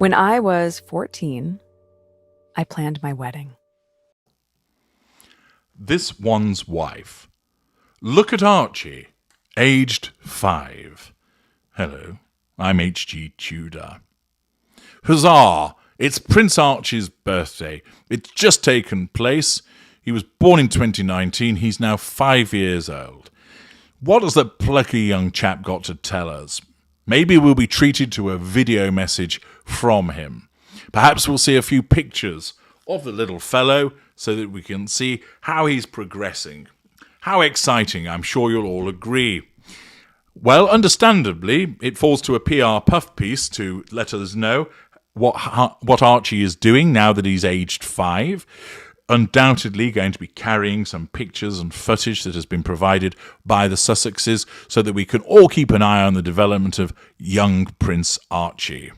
When I was 14, I planned my wedding. This one's wife. Look at Archie, aged 5. Hello, I'm H.G. Tudor. Huzzah! It's Prince Archie's birthday. It's just taken place. He was born in 2019. He's now 5 years old. What has that plucky young chap got to tell us? Maybe we'll be treated to a video message from him. Perhaps we'll see a few pictures of the little fellow so that we can see how he's progressing. How exciting, I'm sure you'll all agree. Well, understandably, it falls to a PR puff piece to let us know what Archie is doing now that he's aged 5. Undoubtedly going to be carrying some pictures and footage that has been provided by the Sussexes so that we can all keep an eye on the development of young Prince Archie.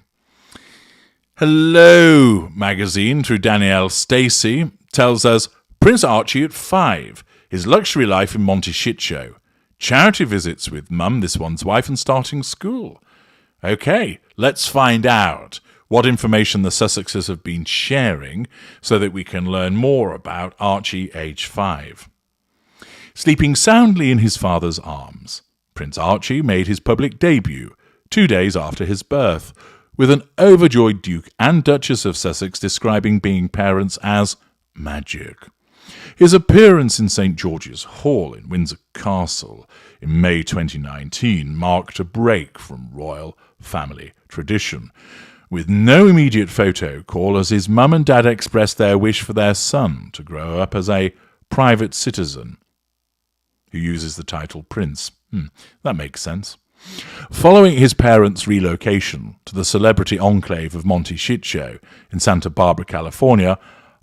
Hello magazine, through Danielle Stacey, tells us Prince Archie at 5, his luxury life in Monty Shit Show, charity visits with mum, this one's wife, and starting school. Okay, let's find out what information the Sussexes have been sharing so that we can learn more about Archie, age 5. Sleeping soundly in his father's arms, Prince Archie made his public debut 2 days after his birth, with an overjoyed Duke and Duchess of Sussex describing being parents as magic. His appearance in St. George's Hall in Windsor Castle in May 2019 marked a break from royal family tradition, with no immediate photo call as his mum and dad expressed their wish for their son to grow up as a private citizen who uses the title Prince. That makes sense. Following his parents' relocation to the celebrity enclave of Monty Shit Show in Santa Barbara, California,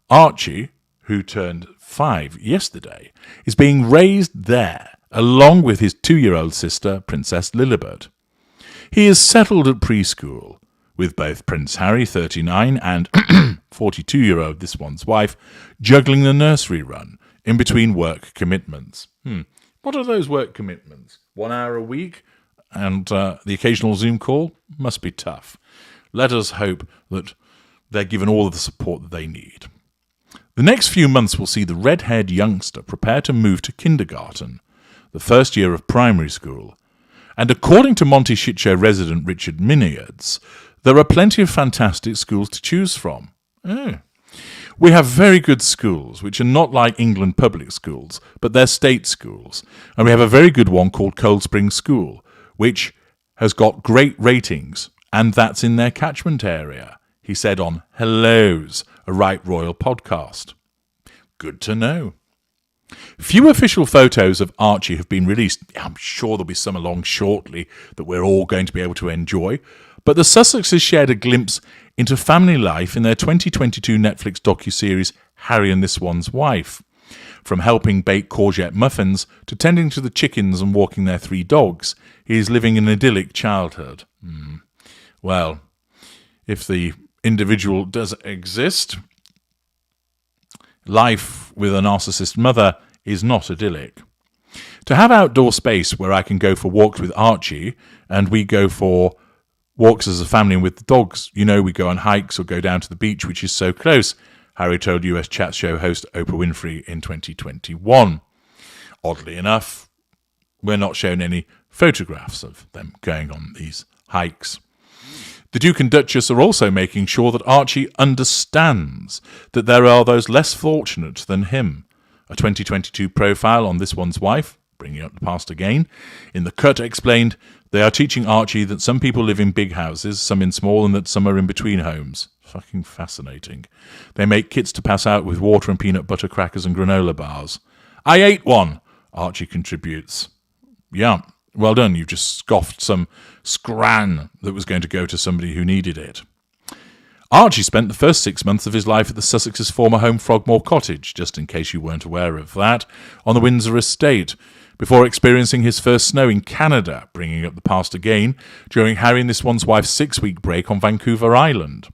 Archie, who turned 5 yesterday, is being raised there along with his 2-year-old sister, Princess Lilibet. He is settled at preschool, with both Prince Harry, 39, and 42-year-old this one's wife, juggling the nursery run in between work commitments. What are those work commitments? 1 hour a week? And the occasional Zoom call? Must be tough. Let us hope that they're given all of the support that they need. The next few months will see the red-haired youngster prepare to move to kindergarten, the first year of primary school. And according to Monty Shit Show resident Richard Miniards, there are plenty of fantastic schools to choose from. We have very good schools, which are not like England public schools, but they're state schools. And we have a very good one called Cold Spring School, which has got great ratings, and that's in their catchment area, he said on Hello's, a Right Royal podcast. Good to know. Few official photos of Archie have been released. I'm sure there'll be some along shortly that we're all going to be able to enjoy. But the Sussexes shared a glimpse into family life in their 2022 Netflix docuseries Harry and This One's Wife. From helping bake courgette muffins to tending to the chickens and walking their 3 dogs, he is living an idyllic childhood. Well, if the individual does exist, life with a narcissist mother is not idyllic. To have outdoor space where I can go for walks with Archie, and we go for walks as a family and with the dogs. We go on hikes or go down to the beach, which is so close, Harry told US chat show host Oprah Winfrey in 2021. Oddly enough, we're not shown any photographs of them going on these hikes. The Duke and Duchess are also making sure that Archie understands that there are those less fortunate than him. A 2022 profile on This One's Wife, bringing up the past again, in The Cut explained they are teaching Archie that some people live in big houses, some in small, and that some are in between homes. Fucking fascinating. They make kits to pass out with water and peanut butter crackers and granola bars. I ate one, Archie contributes. Yeah, well done. You've just scoffed some scran that was going to go to somebody who needed it. Archie spent the first 6 months of his life at the Sussex's former home Frogmore Cottage, just in case you weren't aware of that, on the Windsor estate, before experiencing his first snow in Canada, bringing up the past again, during Harry and This One's Wife's 6-week break on Vancouver Island.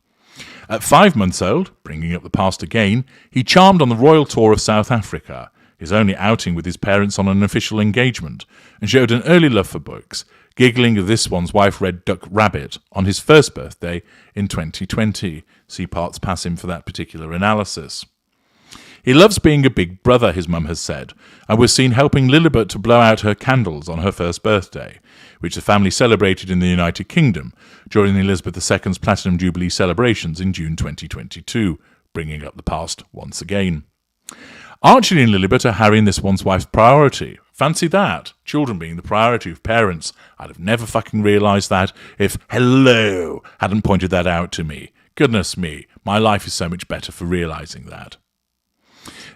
At 5 months old, bringing up the past again, he charmed on the royal tour of South Africa, his only outing with his parents on an official engagement, and showed an early love for books, giggling of this one's wife Red Duck Rabbit on his first birthday in 2020. See parts passing for that particular analysis. He loves being a big brother, his mum has said, and was seen helping Lilibet to blow out her candles on her first birthday, which the family celebrated in the United Kingdom during Elizabeth II's Platinum Jubilee celebrations in June 2022, bringing up the past once again. Archie and Lilibet are Harry and this one's wife's priority. Fancy that. Children being the priority of parents. I'd have never fucking realised that if Hello hadn't pointed that out to me. Goodness me, my life is so much better for realising that.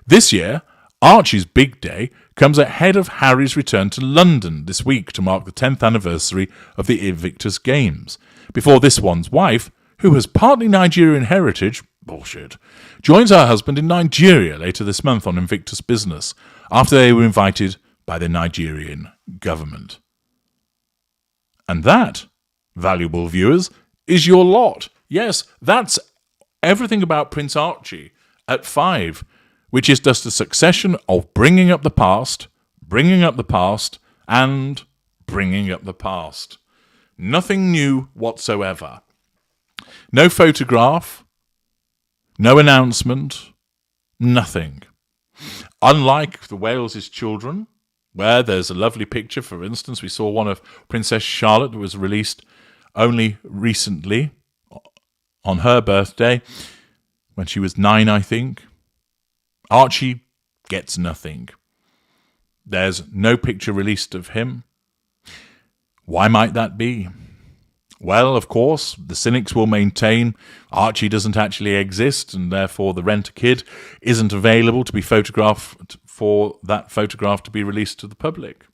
This year, Archie's big day comes ahead of Harry's return to London this week to mark the 10th anniversary of the Invictus Games, before this one's wife, who has partly Nigerian heritage, bullshit, joins her husband in Nigeria later this month on Invictus business, after they were invited by the Nigerian government. And that, valuable viewers, is your lot. Yes, that's everything about Prince Archie at 5, which is just a succession of bringing up the past, and bringing up the past. Nothing new whatsoever. No photograph, no announcement, nothing. Unlike the Wales's children, where there's a lovely picture, for instance, we saw one of Princess Charlotte that was released only recently on her birthday, when she was 9, I think. Archie gets nothing. There's no picture released of him. Why might that be? Well, of course, the cynics will maintain Archie doesn't actually exist, and therefore the Rent-A-Kid isn't available to be photographed for that photograph to be released to the public.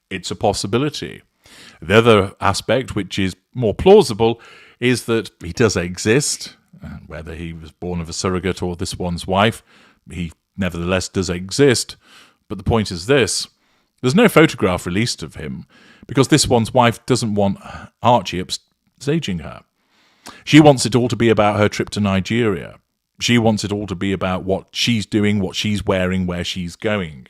It's a possibility. The other aspect, which is more plausible, is that he does exist. Whether he was born of a surrogate or this one's wife, he nevertheless does exist. But the point is this: there's no photograph released of him because this one's wife doesn't want Archie upstaging her. She wants it all to be about her trip to Nigeria. She wants it all to be about what she's doing, what she's wearing, where she's going.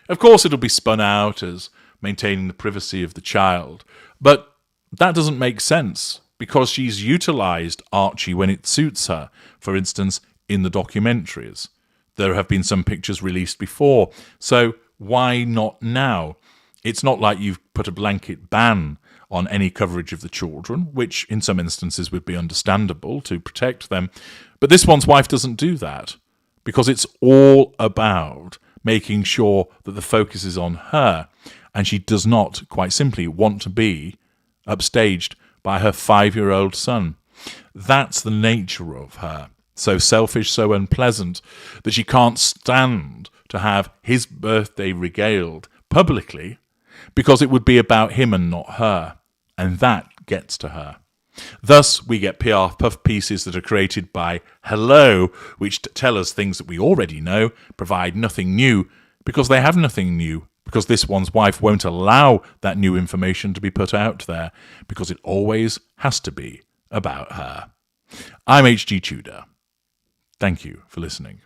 Of course, it'll be spun out as maintaining the privacy of the child, but that doesn't make sense because she's utilised Archie when it suits her, for instance, in the documentaries. There have been some pictures released before, so why not now? It's not like you've put a blanket ban on any coverage of the children, which in some instances would be understandable to protect them. But this one's wife doesn't do that because it's all about making sure that the focus is on her, and she does not, quite simply, want to be upstaged by her 5-year-old son. That's the nature of her. So selfish, so unpleasant, that she can't stand to have his birthday regaled publicly because it would be about him and not her. And that gets to her. Thus, we get PR puff pieces that are created by Hello, which tell us things that we already know, provide nothing new, because they have nothing new, because this one's wife won't allow that new information to be put out there, because it always has to be about her. I'm H.G. Tudor. Thank you for listening.